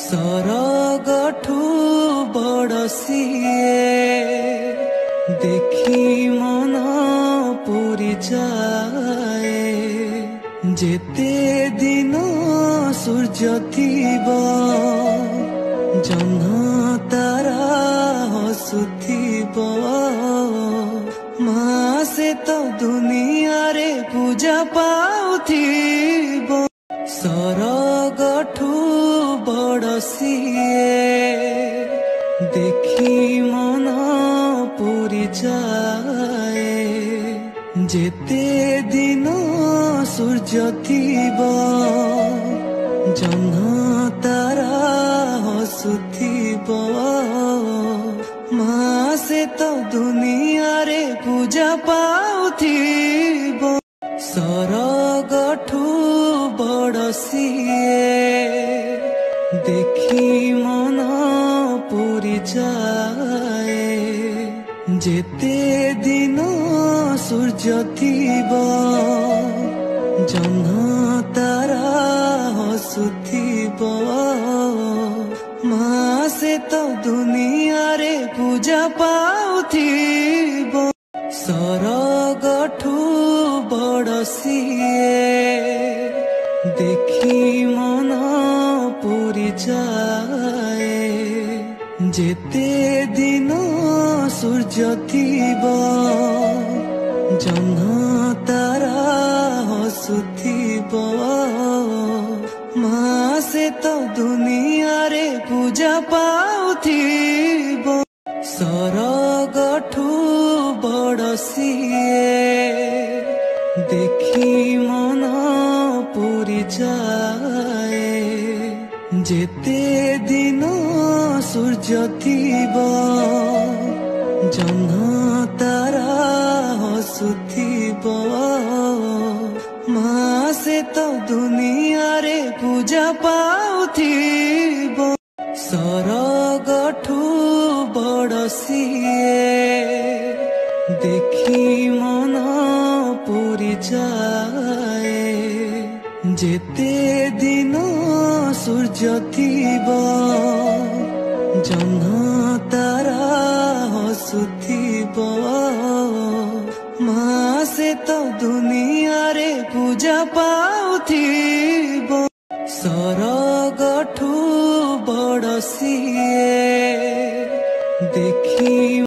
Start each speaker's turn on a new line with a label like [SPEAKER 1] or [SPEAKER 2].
[SPEAKER 1] सरगठू बड़ सिए देखी मन पूरी जाए जेते दिन सूर्य थीब जह्न तारा हसुथिब माँ से तो दुनिया रे पूजा पाउथिब सरगठू बड़ सिए देखी मन पूरी जाए जेते दिन सूर्य थीब जह्न तारा हसुथिब माँ से तो दुनिया रे पूजा पाउथिब सरगठू बड़ सिए देखी मन पूरी जाए जेते दिन सूर्य थीब जह्न तारा हसुथिब माँ से तो दुनिया रे पूजा पाउथिब सरगठू बड़ सिए देखी मन पूरी जाए जेते दिन सूर्य थीब जह्न तारा हसुथिब माँ से तो दुनिया रे पूजा पाउथिब सरगठू बड़ सिए देखी मन पूरी जाए जेते दिन सूर्य थीब जह्न तारा हसुथिब माँ से तो दुनिया रे पूजा पाउथिब सरगठू बड़ सिए देखी मन पूरी जाए जेते दिन सूर्य थीब जह्न तारा हसुथिब माँ से तो दुनिया रे पूजा पाउथिब सरगठू बड़ सिए